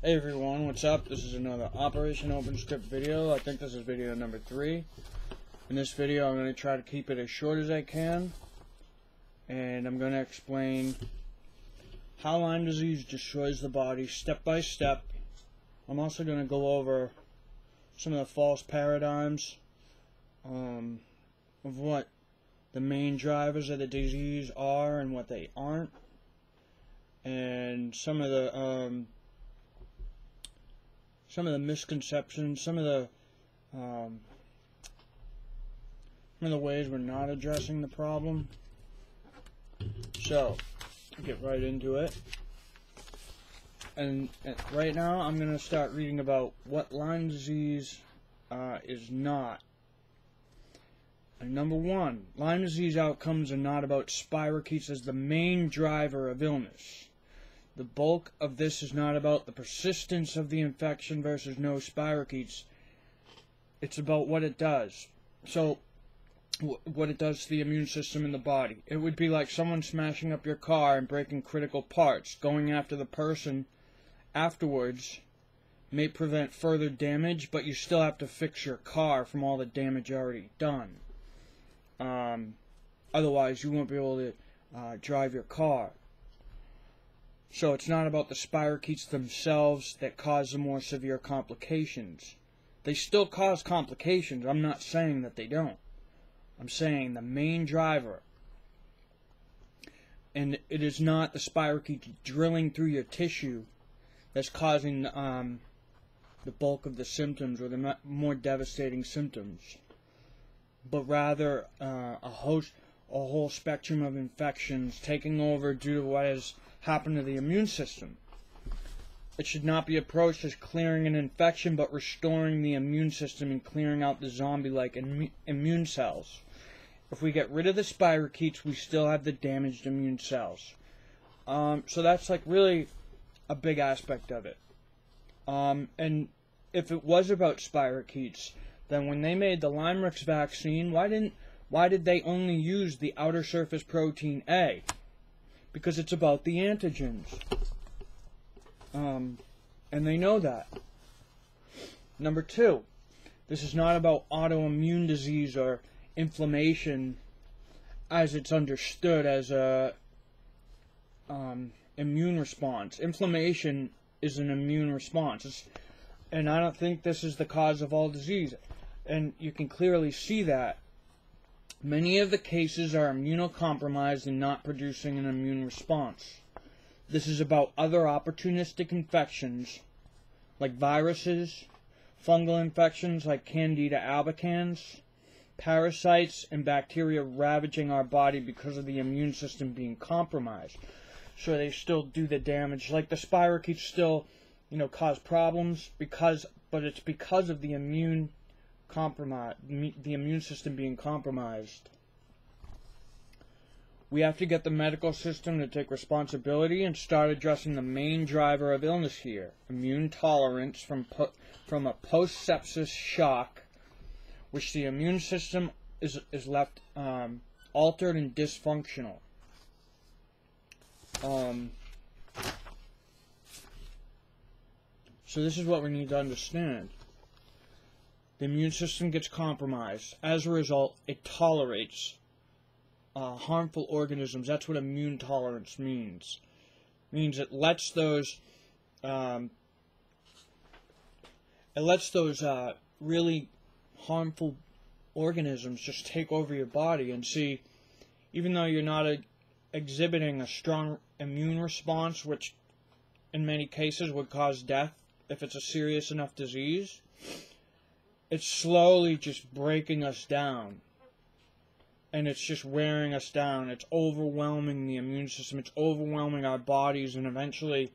Hey everyone, what's up? This is another Operation Openscript video. I think this is video number 3. In this video I'm going to try to keep it as short as I can. And I'm going to explain how Lyme disease destroys the body step by step. I'm also going to go over some of the false paradigms of what the main drivers of the disease are and what they aren't. And some of the misconceptions, some of the ways we're not addressing the problem. So, get right into it. And right now, I'm going to start reading about what Lyme disease is not. And number 1, Lyme disease outcomes are not about spirochetes as the main driver of illness. The bulk of this is not about the persistence of the infection versus no spirochetes. It's about what it does. So, what it does to the immune system in the body. It would be like someone smashing up your car and breaking critical parts. Going after the person afterwards may prevent further damage, but you still have to fix your car from all the damage already done. Otherwise, you won't be able to drive your car. So it's not about the spirochetes themselves that cause the more severe complications. They still cause complications. I'm not saying that they don't. I'm saying the main driver. And it is not the spirochetes drilling through your tissue that's causing the bulk of the symptoms or the more devastating symptoms. But rather a whole spectrum of infections taking over due to what has happened to the immune system. It should not be approached as clearing an infection, but restoring the immune system and clearing out the zombie-like immune cells. If we get rid of the spirochetes, we still have the damaged immune cells. So that's like really a big aspect of it. And if it was about spirochetes, then when they made the Lymerix vaccine, why did they only use the outer surface protein A? Because it's about the antigens. And they know that. Number 2, this is not about autoimmune disease or inflammation as it's understood as a immune response. Inflammation is an immune response. And I don't think this is the cause of all disease. And you can clearly see that. Many of the cases are immunocompromised and not producing an immune response. This is about other opportunistic infections like viruses, fungal infections like Candida albicans, parasites, and bacteria ravaging our body because of the immune system being compromised. So they still do the damage. Like the spirochetes still, cause problems but it's because of the immune system being compromised. We have to get the medical system to take responsibility and start addressing the main driver of illness here: immune tolerance from a post-sepsis shock, which the immune system is left altered and dysfunctional. So this is what we need to understand. The immune system gets compromised. As a result, it tolerates harmful organisms. That's what immune tolerance means. It means it lets those really harmful organisms just take over your body. And see, even though you're not exhibiting a strong immune response, which in many cases would cause death if it's a serious enough disease, it's slowly just breaking us down. And it's just wearing us down. It's overwhelming the immune system. It's overwhelming our bodies. And eventually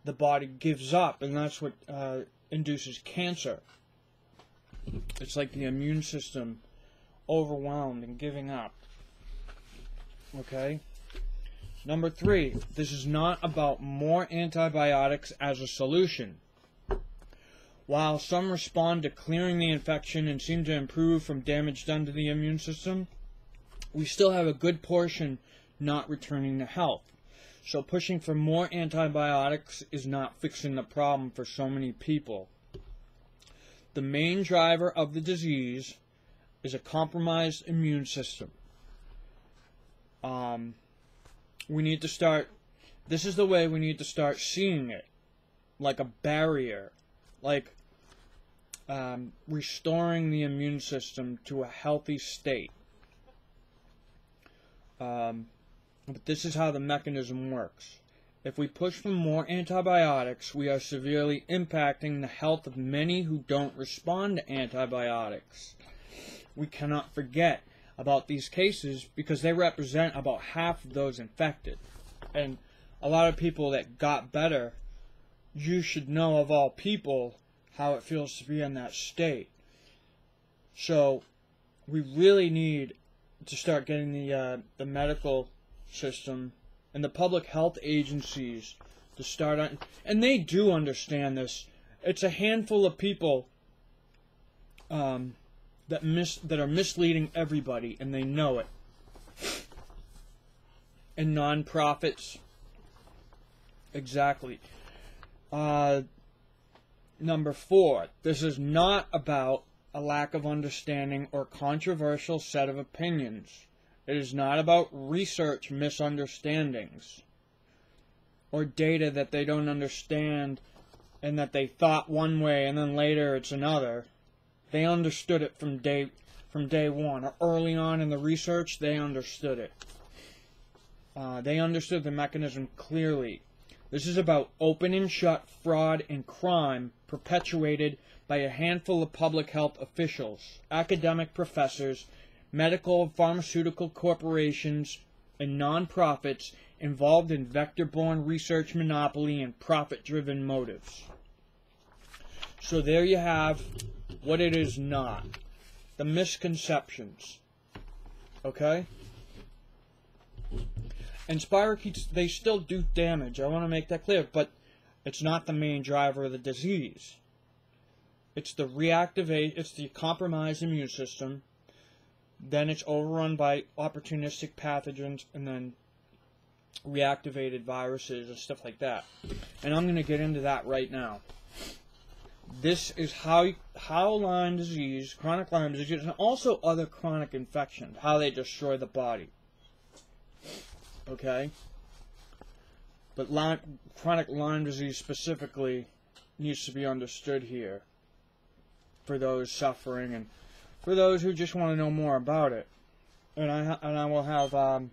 the body gives up. And that's what induces cancer. It's like the immune system overwhelmed and giving up. Okay? Number 3, this is not about more antibiotics as a solution. While some respond to clearing the infection and seem to improve from damage done to the immune system, we still have a good portion not returning to health. So pushing for more antibiotics is not fixing the problem for so many people. The main driver of the disease is a compromised immune system. We need to start, this is the way we need to start seeing it, like a barrier, like restoring the immune system to a healthy state. But this is how the mechanism works. If we push for more antibiotics, we are severely impacting the health of many who don't respond to antibiotics. We cannot forget about these cases because they represent about half of those infected. And a lot of people that got better, you should know of all people how it feels to be in that state. So we really need to start getting the medical system and the public health agencies to start on, and they do understand this. It's a handful of people that are misleading everybody, and they know it. And non-profits, exactly. Number 4, this is not about a lack of understanding or controversial set of opinions. It is not about research misunderstandings or data that they don't understand and that they thought one way and then later it's another. They understood it from day one, or early on in the research. They understood it. They understood the mechanism clearly. This is about open and shut fraud and crime perpetuated by a handful of public health officials, academic professors, medical and pharmaceutical corporations, and non-profits involved in vector-borne research monopoly and profit-driven motives. So there you have what it is not. The misconceptions. Okay? And spirochetes, they still do damage. I want to make that clear. But it's not the main driver of the disease. It's the it's the compromised immune system. Then it's overrun by opportunistic pathogens and then reactivated viruses and stuff like that. And I'm going to get into that right now. This is how Lyme disease, chronic Lyme disease, and also other chronic infections, how they destroy the body. Okay? But chronic Lyme disease specifically needs to be understood here for those suffering and for those who just want to know more about it. And I will have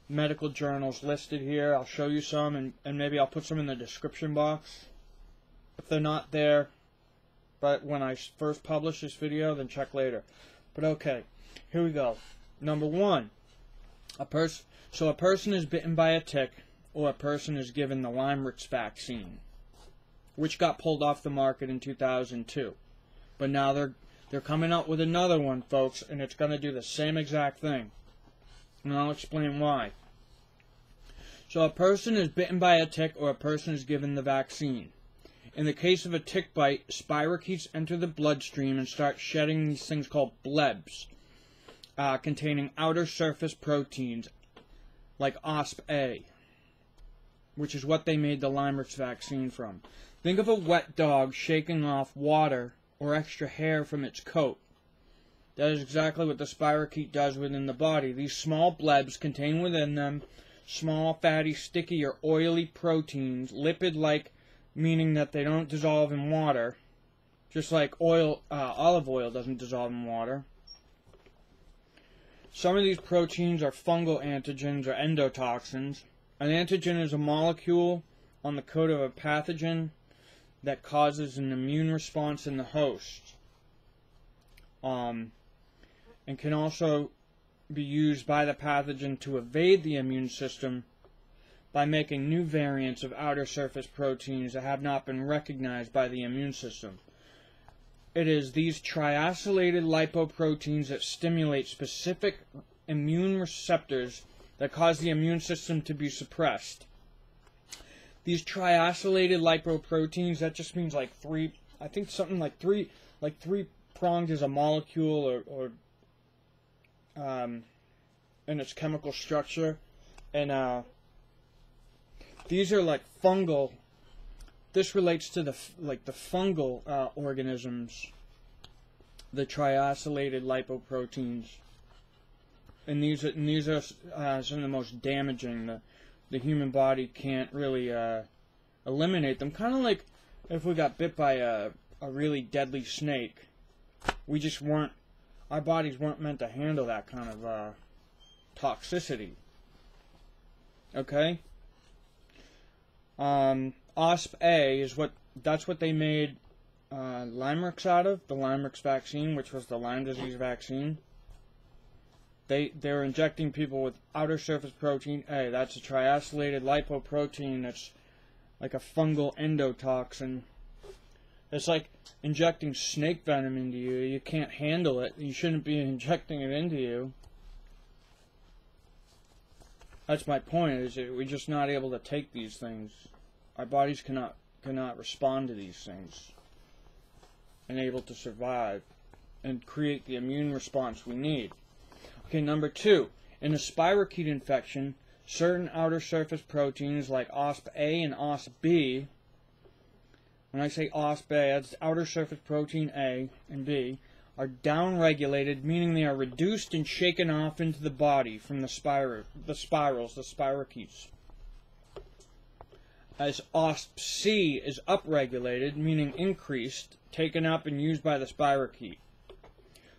medical journals listed here. I'll show you some, and maybe I'll put some in the description box. If they're not there, but when I first publish this video, then check later. But okay, here we go. Number 1, a person is bitten by a tick, or a person is given the Lyme-Rix vaccine, which got pulled off the market in 2002. But now they're coming out with another one, folks, and it's going to do the same exact thing. And I'll explain why. So a person is bitten by a tick, or a person is given the vaccine. In the case of a tick bite, spirochetes enter the bloodstream and start shedding these things called blebs, containing outer surface proteins like OSP-A, which is what they made the Lyme-Rix vaccine from. Think of a wet dog shaking off water or extra hair from its coat. That is exactly what the spirochete does within the body. These small blebs contain within them small, fatty, sticky, or oily proteins, lipid-like, meaning that they don't dissolve in water, just like olive oil doesn't dissolve in water. Some of these proteins are fungal antigens or endotoxins. An antigen is a molecule on the coat of a pathogen that causes an immune response in the host, and can also be used by the pathogen to evade the immune system by making new variants of outer surface proteins that have not been recognized by the immune system. It is these triacylated lipoproteins that stimulate specific immune receptors that cause the immune system to be suppressed. These triacylated lipoproteins, that just means like three, I think something like three prongs is a molecule or in its chemical structure, and these are like fungal. This relates to the fungal organisms, the triacylated lipoproteins, and these are some of the most damaging. The human body can't really eliminate them. Kind of like if we got bit by a really deadly snake, our bodies weren't meant to handle that kind of toxicity. Okay? OSP-A is what they made Lymerix out of, the Lymerix vaccine, which was the Lyme disease vaccine. They're injecting people with outer surface protein A. That's a triacylated lipoprotein that's like a fungal endotoxin. It's like injecting snake venom into you. You can't handle it. You shouldn't be injecting it into you. That's my point, is that we're just not able to take these things. Our bodies cannot respond to these things and able to survive and create the immune response we need. Okay, number 2. In a spirochete infection, certain outer surface proteins like OSP-A and OSP-B, when I say OSP-A, that's outer surface protein A and B, are downregulated, meaning they are reduced and shaken off into the body from the spirochetes. As OSP-C is upregulated, meaning increased, taken up and used by the spirochete.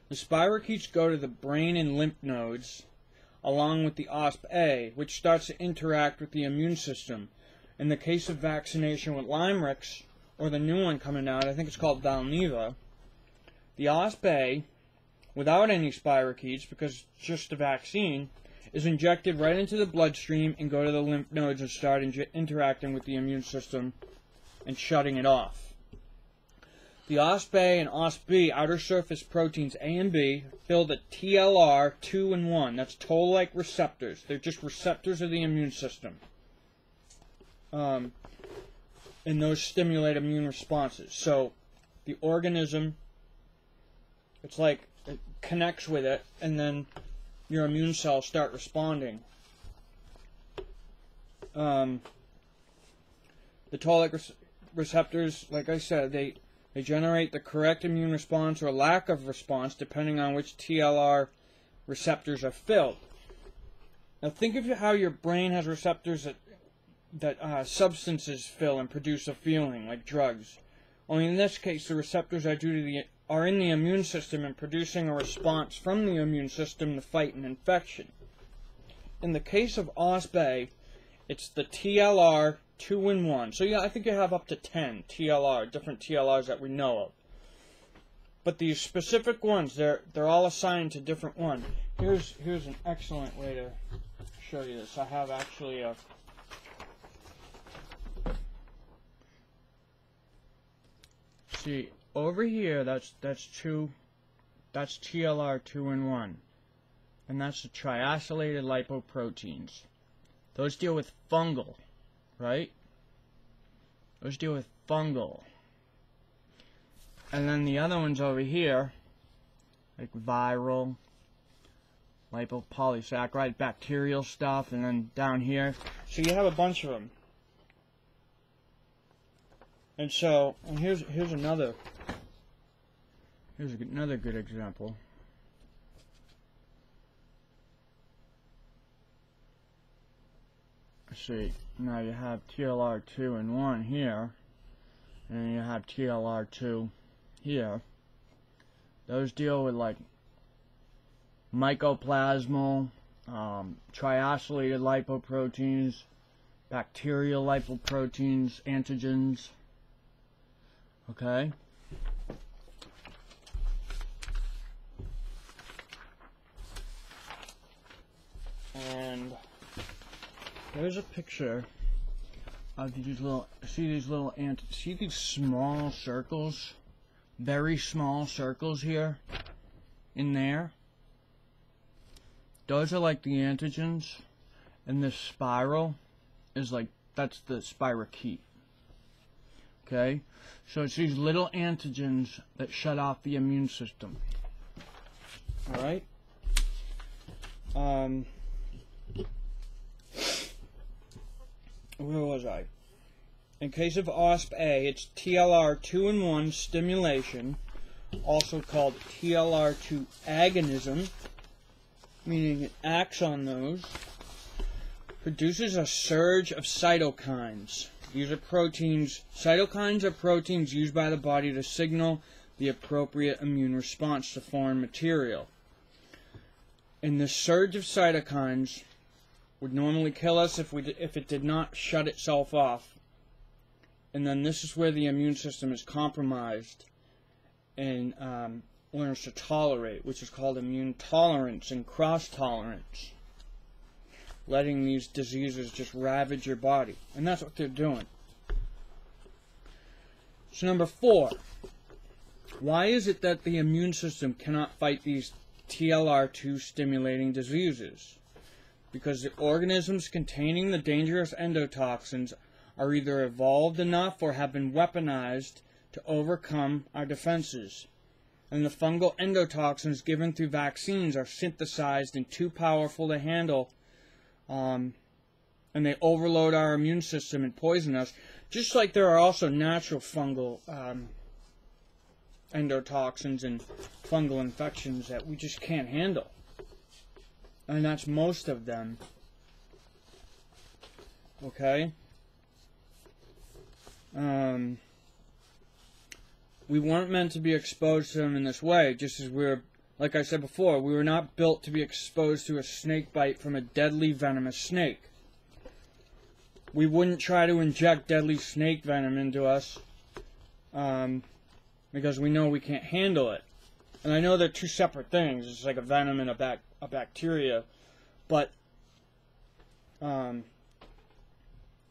The spirochetes go to the brain and lymph nodes, along with the OSP-A, which starts to interact with the immune system. In the case of vaccination with Lymerix, or the new one coming out, I think it's called Valneva, the OSP-A, without any spirochetes, because it's just a vaccine, is injected right into the bloodstream and go to the lymph nodes and start interacting with the immune system and shutting it off. The OSP-A and OSP-B outer surface proteins A and B fill the TLR 2 and 1. That's toll-like receptors. They're just receptors of the immune system. And those stimulate immune responses. So the organism, it's like it connects with it, and then your immune cells start responding. The toll-like receptors, like I said, they generate the correct immune response or lack of response depending on which TLR receptors are filled. Now think of how your brain has receptors that substances fill and produce a feeling, like drugs. Only in this case, the receptors are in the immune system and producing a response from the immune system to fight an infection. In the case of OSP-A, it's the TLR 2 and 1. So yeah, I think you have up to 10 different TLRs that we know of. But these specific ones, they're all assigned to different ones. Here's an excellent way to show you this. I have actually a see over here. That's TLR 2 and 1, and that's the triacylated lipoproteins. Those deal with fungal. Right? Let's deal with fungal. And then the other ones over here, like viral, lipopolysaccharide, bacterial stuff, and then down here. So you have a bunch of them. And so, and here's another good example. See, now you have TLR 2 and 1 here, and you have TLR 2 here. Those deal with like mycoplasmal, triacylated lipoproteins, bacterial lipoproteins, antigens. Okay? And there's a picture of these little, see these small circles, very small circles here, in there? Those are like the antigens, and this spiral is like, that's the spirochete. Okay? So it's these little antigens that shut off the immune system. Alright? where was I? In case of OSP-A, it's TLR2-in-1 stimulation, also called TLR2 agonism, meaning it acts on those, produces a surge of cytokines. These are proteins. Cytokines are proteins used by the body to signal the appropriate immune response to foreign material. And the surge of cytokines would normally kill us if it did not shut itself off. And then this is where the immune system is compromised and learns to tolerate, which is called immune tolerance and cross-tolerance. Letting these diseases just ravage your body. And that's what they're doing. So number 4. Why is it that the immune system cannot fight these TLR2 stimulating diseases? Because the organisms containing the dangerous endotoxins are either evolved enough or have been weaponized to overcome our defenses. And the fungal endotoxins given through vaccines are synthesized and too powerful to handle, and they overload our immune system and poison us, just like there are also natural fungal endotoxins and fungal infections that we just can't handle. And that's most of them. Okay? We weren't meant to be exposed to them in this way, just as like I said before, we were not built to be exposed to a snake bite from a deadly venomous snake. We wouldn't try to inject deadly snake venom into us, because we know we can't handle it. And I know they're two separate things. It's like a venom and a bacteria, but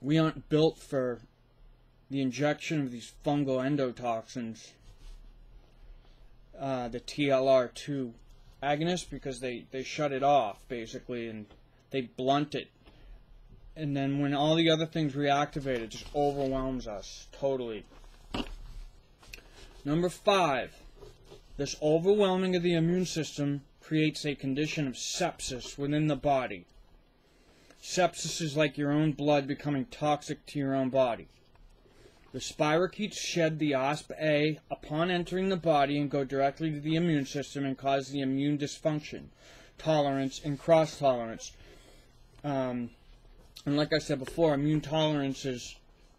we aren't built for the injection of these fungal endotoxins, the TLR2 agonists, because they shut it off, basically, and they blunt it. And then when all the other things reactivate, it just overwhelms us totally. Number 5, this overwhelming of the immune system creates a condition of sepsis within the body. Sepsis is like your own blood becoming toxic to your own body. The spirochetes shed the OSP-A upon entering the body and go directly to the immune system and cause the immune dysfunction, tolerance, and cross-tolerance. And like I said before, immune tolerance is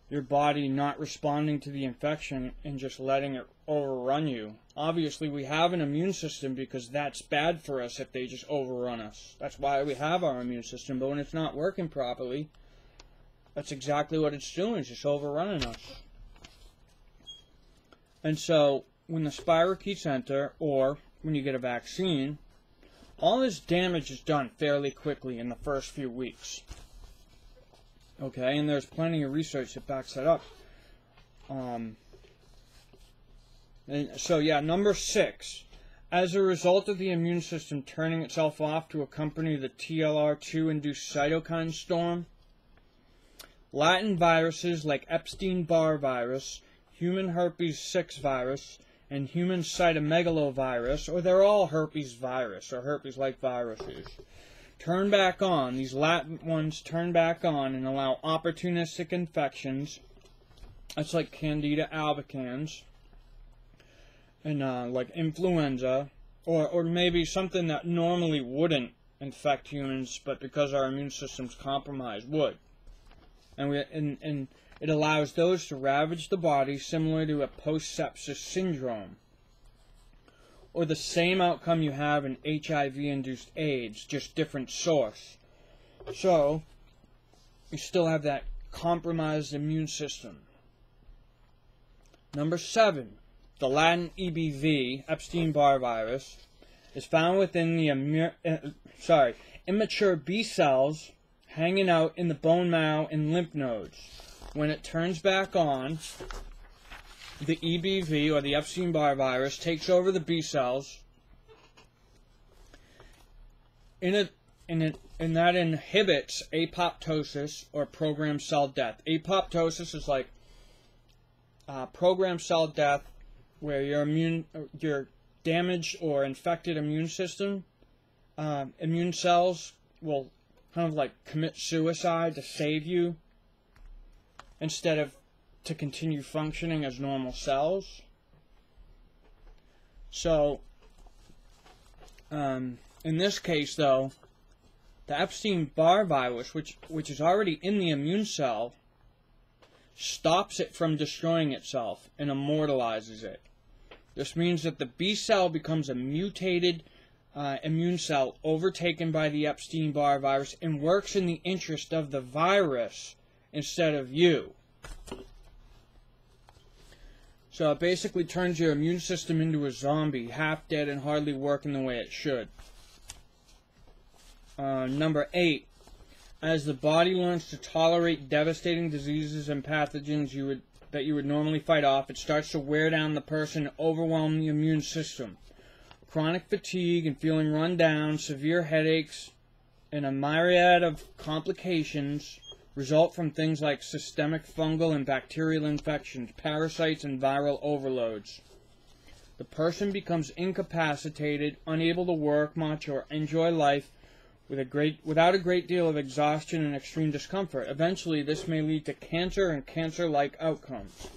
your body not responding to the infection and just letting it overrun you. Obviously, we have an immune system because that's bad for us if they just overrun us. That's why we have our immune system. But when it's not working properly, that's exactly what it's doing. It's just overrunning us. And so, when the spirochetes enter, or when you get a vaccine, all this damage is done fairly quickly in the first few weeks. Okay, and there's plenty of research that backs that up. And so, yeah, number 6. As a result of the immune system turning itself off to accompany the TLR2-induced cytokine storm, Latin viruses like Epstein-Barr virus, human herpes 6 virus, and human cytomegalovirus, or they're all herpes virus, or herpes-like viruses, turn back on. These latent ones turn back on and allow opportunistic infections. That's like Candida albicans, and like influenza, or maybe something that normally wouldn't infect humans, but because our immune system's compromised, would. And it allows those to ravage the body, similar to a post-sepsis syndrome, or the same outcome you have in HIV-induced AIDS, just different source. So, you still have that compromised immune system. Number 7, the Latin EBV, Epstein-Barr virus, is found within the immature B cells hanging out in the bone marrow and lymph nodes. When it turns back on, the EBV, or the Epstein-Barr virus, takes over the B cells, and that inhibits apoptosis, or programmed cell death. Apoptosis is like programmed cell death, where your damaged or infected immune system, immune cells will kind of like commit suicide to save you instead of to continue functioning as normal cells. So, in this case, though, the Epstein-Barr virus, which is already in the immune cell, stops it from destroying itself and immortalizes it. This means that the B cell becomes a mutated immune cell overtaken by the Epstein-Barr virus and works in the interest of the virus instead of you. So it basically turns your immune system into a zombie, half dead and hardly working the way it should. Number 8. As the body learns to tolerate devastating diseases and pathogens that you would normally fight off, it starts to wear down the person and overwhelm the immune system. Chronic fatigue and feeling run down, severe headaches, and a myriad of complications result from things like systemic fungal and bacterial infections, parasites, and viral overloads. The person becomes incapacitated, unable to work much or enjoy life, without a great deal of exhaustion and extreme discomfort. Eventually, this may lead to cancer and cancer-like outcomes.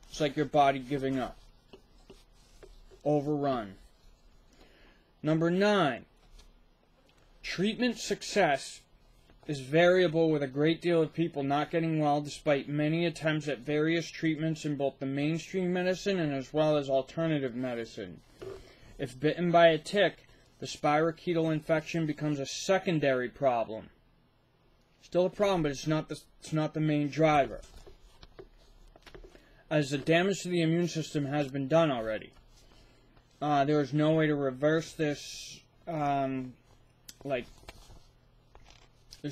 It's like your body giving up. Overrun. Number 9. Treatment success is variable, with a great deal of people not getting well despite many attempts at various treatments in both the mainstream medicine and as well as alternative medicine. If bitten by a tick, the spirochetal infection becomes a secondary problem. Still a problem, but it's not the main driver, as the damage to the immune system has been done already. There is no way to reverse this. There's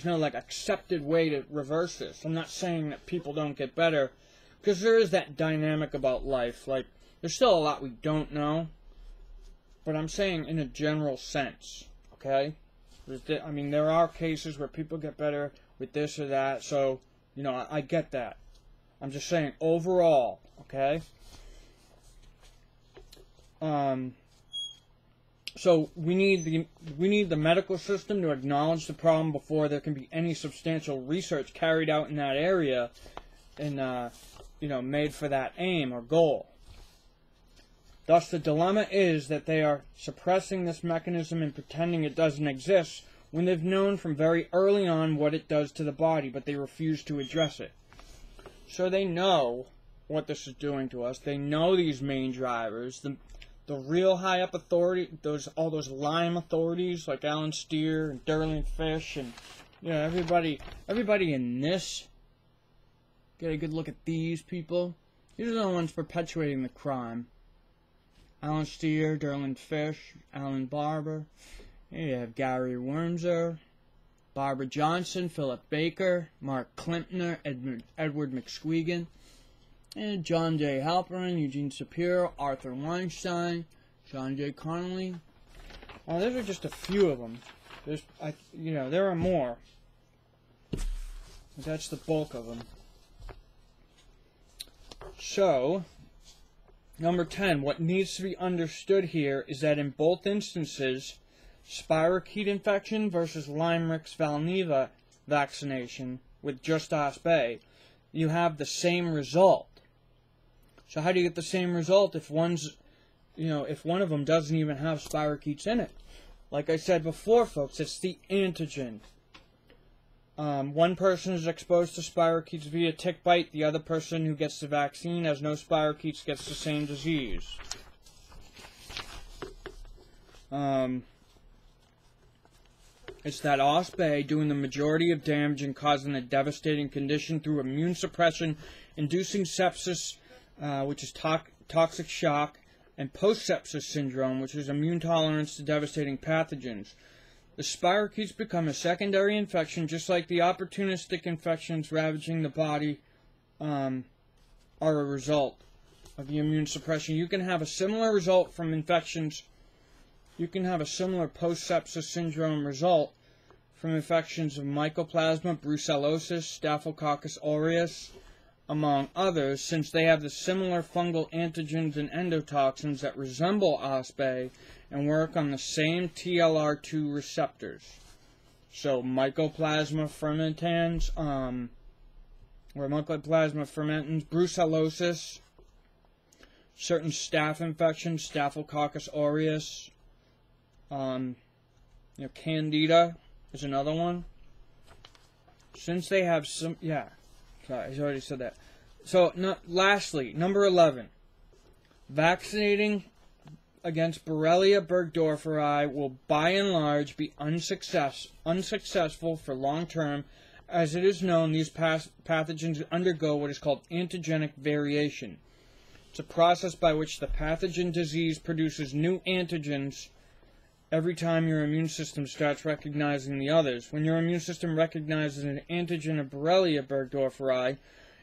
no accepted way to reverse this. I'm not saying that people don't get better, because there is that dynamic about life. There's still a lot we don't know. But I'm saying in a general sense, okay? I mean, there are cases where people get better with this or that, so, I get that. I'm just saying overall, okay? So we need the medical system to acknowledge the problem before there can be any substantial research carried out in that area and, made for that aim or goal. Thus, the dilemma is that they are suppressing this mechanism and pretending it doesn't exist when they've known from very early on what it does to the body, but they refuse to address it. So they know what this is doing to us. They know these main drivers. The real high up authority, all those Lyme authorities like Alan Steer and Derlin Fish and everybody in this. Get a good look at these people. These are the ones perpetuating the crime. Alan Steer, Derlin Fish, Alan Barber. Here you have Gary Wormser, Barbara Johnson, Philip Baker, Mark Klimpner, Edward McSquegan, and John J. Halperin, Eugene Shapiro, Arthur Weinstein, John J. Connolly. Those are just a few of them. There are more. But that's the bulk of them. So, number 10, what needs to be understood here is that in both instances, spirochete infection versus Lyme-Rix-Valneva vaccination with just OSP, you have the same result. So how do you get the same result if one of them doesn't even have spirochetes in it? Like I said before, folks, it's the antigen. One person is exposed to spirochetes via tick bite. The other person who gets the vaccine has no spirochetes, gets the same disease. It's that OSP doing the majority of damage and causing a devastating condition through immune suppression, inducing sepsis, which is toxic shock, and post-sepsis syndrome, which is immune tolerance to devastating pathogens. The spirochetes become a secondary infection, just like the opportunistic infections ravaging the body are a result of the immune suppression. You can have a similar result from infections. You can have a similar post-sepsis syndrome result from infections of Mycoplasma, brucellosis, Staphylococcus aureus, among others, since they have the similar fungal antigens and endotoxins that resemble OSP and work on the same TLR2 receptors. So Mycoplasma fermentans, or mycoplasma fermentans, brucellosis, certain staph infections, Staphylococcus aureus, Candida is another one. Since they have some, yeah, sorry, I already said that. So, lastly, number 11, vaccinating against Borrelia burgdorferi will by and large be unsuccessful for long term. As it is known, these pathogens undergo what is called antigenic variation. It's a process by which the pathogen disease produces new antigens every time your immune system starts recognizing the others. When your immune system recognizes an antigen of Borrelia burgdorferi,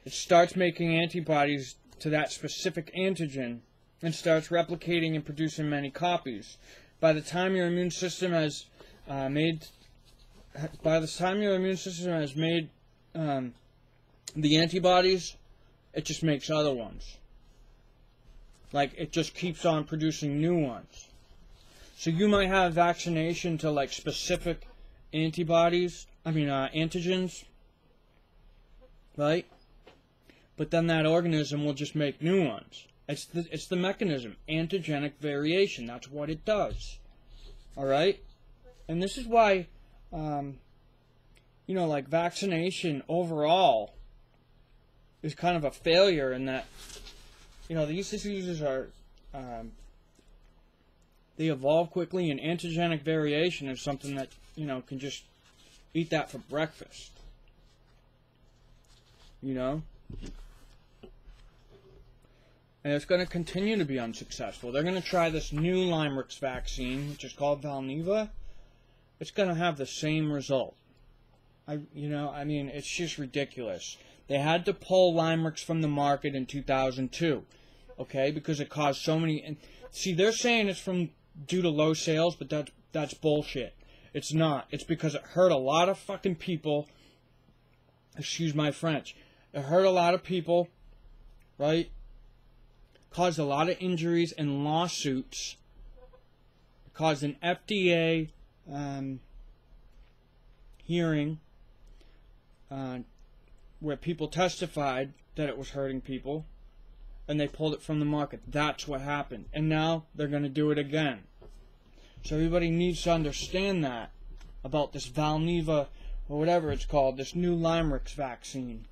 it starts making antibodies to that specific antigen and starts replicating and producing many copies. By the time your immune system has made the antibodies, it just makes other ones. Like, it just keeps on producing new ones. So you might have vaccination to like specific antigens, right? But then that organism will just make new ones. It's the mechanism, antigenic variation. That's what it does. All right? And this is why, like vaccination overall is kind of a failure in that, these diseases are, they evolve quickly, and antigenic variation is something that, can just eat that for breakfast. And it's going to continue to be unsuccessful. They're going to try this new Lymerix vaccine, which is called Valneva. It's going to have the same result. It's just ridiculous. They had to pull Lymerix from the market in 2002, okay, because it caused so many. And see, they're saying it's due to low sales, but that's bullshit. It's not. It's because it hurt a lot of fucking people. Excuse my French. It hurt a lot of people, right? Caused a lot of injuries and lawsuits. It caused an FDA hearing where people testified that it was hurting people, and they pulled it from the market. That's what happened. And now they're going to do it again. So everybody needs to understand that about this Valneva, or whatever it's called, this new Lymerix vaccine.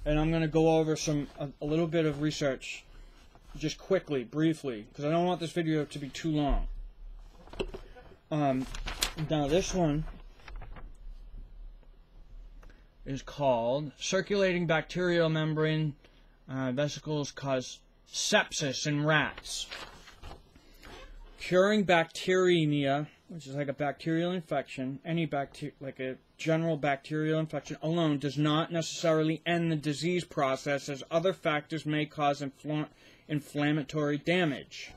And I'm going to go over a little bit of research, just quickly, briefly, because I don't want this video to be too long. Now this one is called Circulating Bacterial Membrane Vesicles Cause Sepsis in Rats. Curing bacteremia, which is like a bacterial infection, like a general bacterial infection alone does not necessarily end the disease process, as other factors may cause inflammatory damage.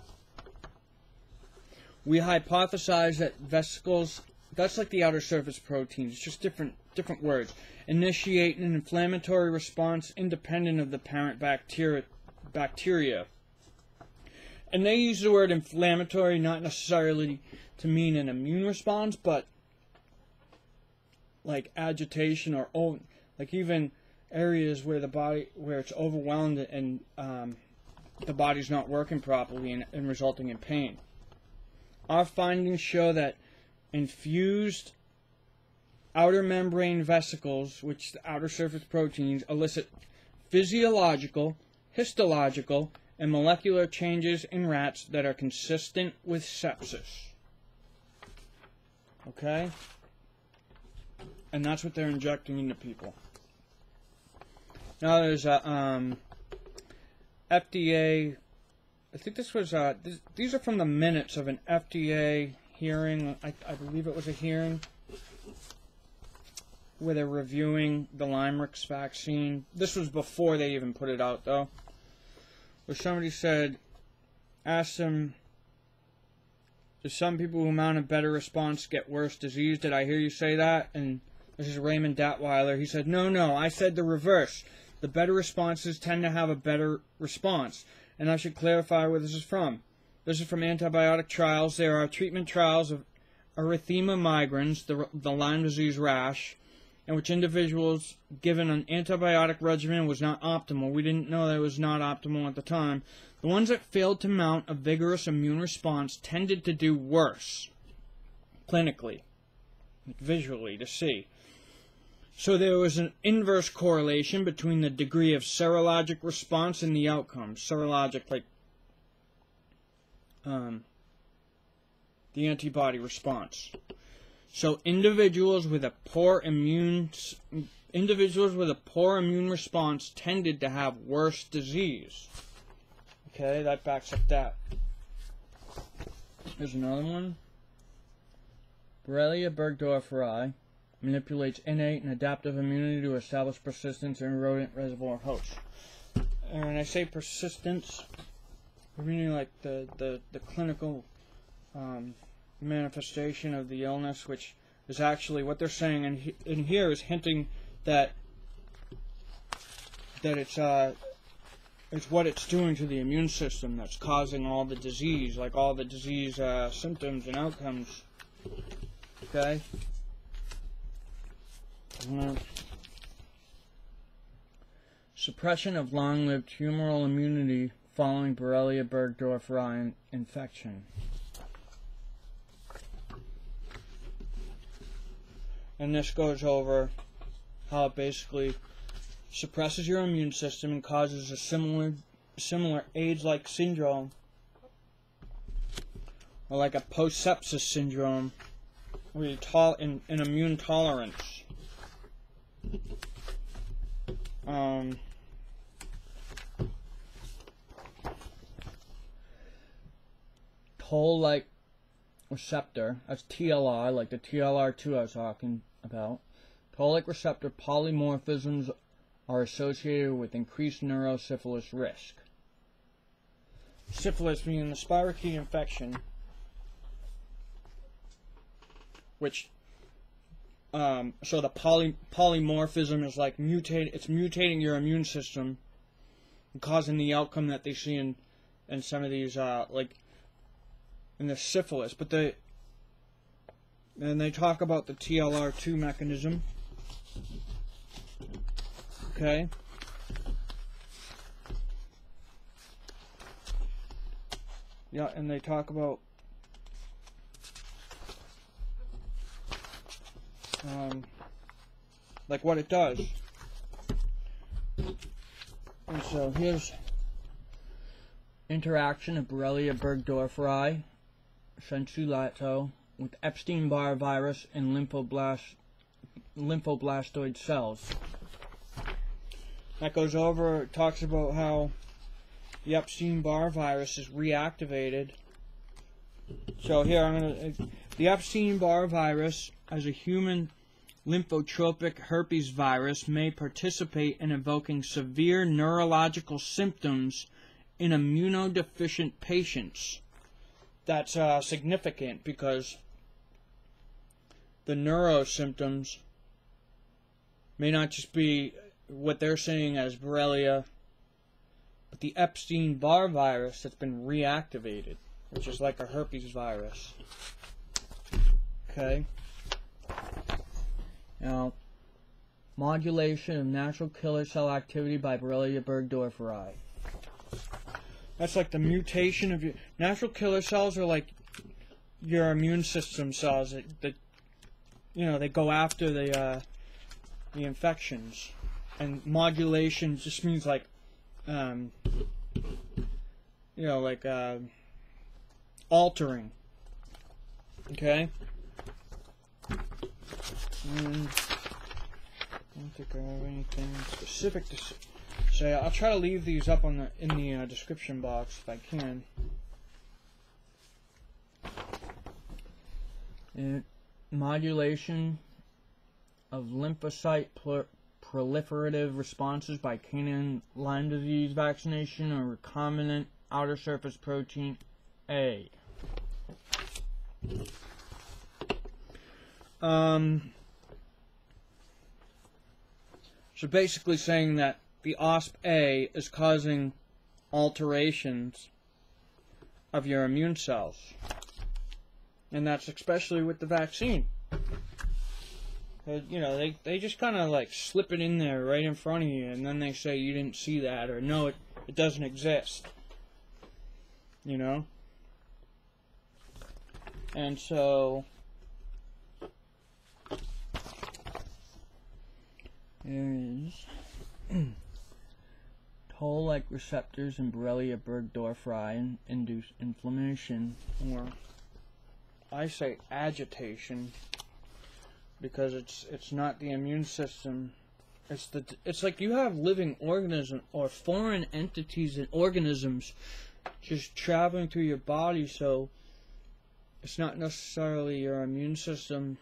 We hypothesize that vesicles, that's like the outer surface proteins, it's just different words, initiate an inflammatory response independent of the parent bacteria. And they use the word inflammatory not necessarily to mean an immune response, but like agitation, or like even areas where where it's overwhelmed and the body's not working properly and resulting in pain. Our findings show that infused outer membrane vesicles, which the outer surface proteins, elicit physiological, histological, and molecular changes in rats that are consistent with sepsis. Okay? And that's what they're injecting into people. Now there's a FDA, I think this was, these are from the minutes of an FDA hearing, I believe it was a hearing, where they're reviewing the Lymerix vaccine. This was before they even put it out, though. Where somebody asked them, do some people who mount a better response get worse disease? Did I hear you say that? And this is Raymond Datweiler. He said, no, I said the reverse. The better responses tend to have a better response. And I should clarify where this is from. This is from antibiotic trials. There are treatment trials of erythema migrans, the Lyme disease rash, in which individuals given an antibiotic regimen was not optimal. We didn't know that it was not optimal at the time. The ones that failed to mount a vigorous immune response tended to do worse, clinically, visually, to see. So there was an inverse correlation between the degree of serologic response and the outcomes. Serologic, like the antibody response. So individuals with a poor immune response tended to have worse disease. Okay, that backs up that. Here's another one. Borrelia burgdorferi manipulates innate and adaptive immunity to establish persistence in rodent reservoir hosts. And when I say persistence, I mean like the clinical manifestation of the illness, which is actually what they're saying in here is hinting that it's what it's doing to the immune system that's causing all the disease, like all the disease symptoms and outcomes. Okay? Suppression of long-lived humoral immunity following Borrelia burgdorferi infection. And this goes over how it basically suppresses your immune system and causes a similar AIDS-like syndrome, or like a post-sepsis syndrome, where you in immune tolerance. Toll-like receptor, that's TLR, like the TLR2 I was talking about. Toll-like receptor polymorphisms are associated with increased neurosyphilis risk. Syphilis being the spirochete infection, which so the polymorphism is like mutating your immune system and causing the outcome that they see in some of these like in the syphilis. But they talk about the TLR2 mechanism. Okay. Yeah, and they talk about like what it does. And so here's interaction of Borrelia burgdorferi sensu-lato with Epstein-Barr virus and lymphoblastoid cells. That goes over, it talks about how the Epstein-Barr virus is reactivated. So here the Epstein-Barr virus as a human lymphotropic herpes virus may participate in evoking severe neurological symptoms in immunodeficient patients. That's significant because the neuro symptoms may not just be what they're saying as Borrelia, but the Epstein-Barr virus that's been reactivated, which is like a herpes virus. Okay? Now, modulation of natural killer cell activity by Borrelia burgdorferi. That's like the mutation of your natural killer cells are like your immune system cells that they go after the infections, and modulation just means like altering. Okay. I don't think I have anything specific to say. I'll try to leave these up in the description box if I can. Modulation of lymphocyte proliferative responses by canine Lyme disease vaccination or recombinant outer surface protein A. So basically saying that the OSP-A is causing alterations of your immune cells. And that's especially with the vaccine. You know, they just kind of like slip it in there right in front of you, and then they say you didn't see that, or no, it doesn't exist. You know? And so there is toll-like receptors in Borrelia burgdorferi induce inflammation, or I say agitation, because it's not the immune system. It's like you have living organisms or foreign entities and organisms just traveling through your body, so it's not necessarily your immune system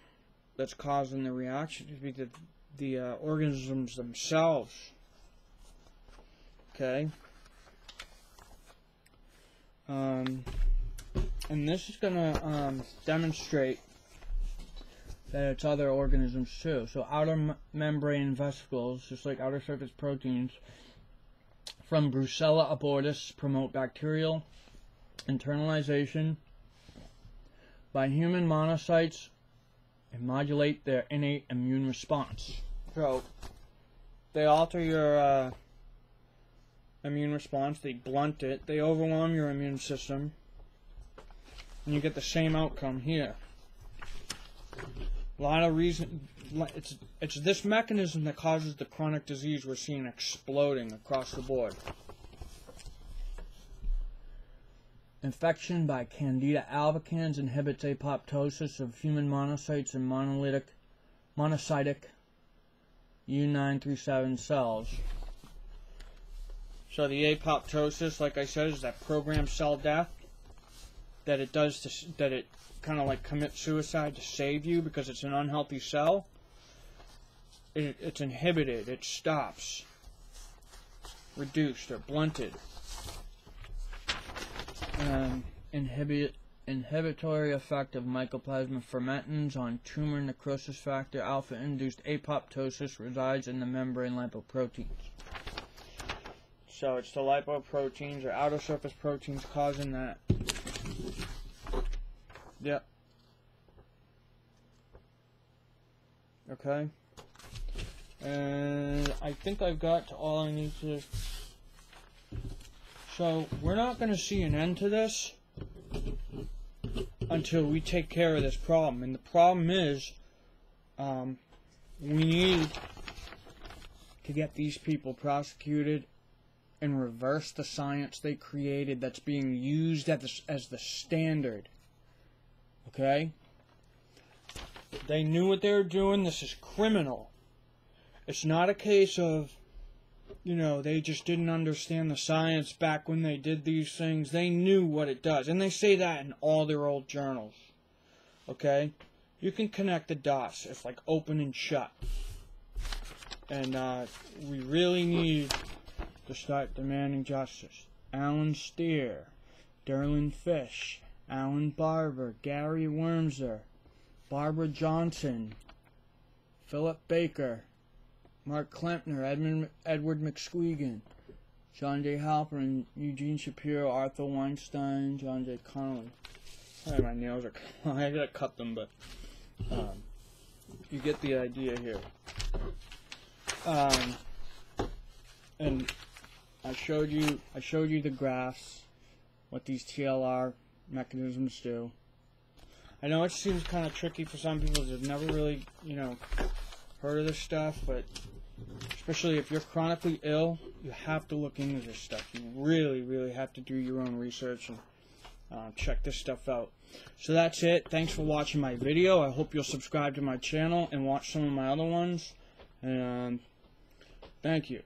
that's causing the reaction. It could be the organisms themselves. Okay. And this is gonna demonstrate that it's other organisms too. So outer membrane vesicles, just like outer surface proteins from Brucella abortus, promote bacterial internalization by human monocytes and modulate their innate immune response. So they alter your immune response, they blunt it, they overwhelm your immune system, and you get the same outcome here. A lot of reason, it's this mechanism that causes the chronic disease we're seeing exploding across the board. Infection by Candida albicans inhibits apoptosis of human monocytes and monocytic U937 cells. So the apoptosis, like I said, is that programmed cell death that it does that it kind of like commits suicide to save you because it's an unhealthy cell. It's inhibited, it stops, reduced or blunted. Inhibitory effect of mycoplasma fermentins on tumor necrosis factor alpha induced apoptosis resides in the membrane lipoproteins. So it's the lipoproteins or outer surface proteins causing that. Yep. Okay. And I think I've got to all I need to. So we're not going to see an end to this until we take care of this problem. And the problem is, we need to get these people prosecuted and reverse the science they created that's being used as the standard. Okay? They knew what they were doing. This is criminal. It's not a case of, you know, they just didn't understand the science back when they did these things. They knew what it does. And they say that in all their old journals. Okay? You can connect the dots. It's like open and shut. And we really need to start demanding justice. Alan Steer, Derlin Fish, Alan Barber, Gary Wormser, Barbara Johnson, Philip Baker, Mark Klempner, Edward McSquegan, John J. Halperin, Eugene Shapiro, Arthur Weinstein, John J. Connolly. Sorry, my nails are... I gotta cut them, but... you get the idea here. And I showed you the graphs, what these TLR mechanisms do. I know it seems kind of tricky for some people that have never really, you know, heard of this stuff, but especially if you're chronically ill, you have to look into this stuff. You really, really have to do your own research and check this stuff out. So that's it. Thanks for watching my video. I hope you'll subscribe to my channel and watch some of my other ones. And thank you.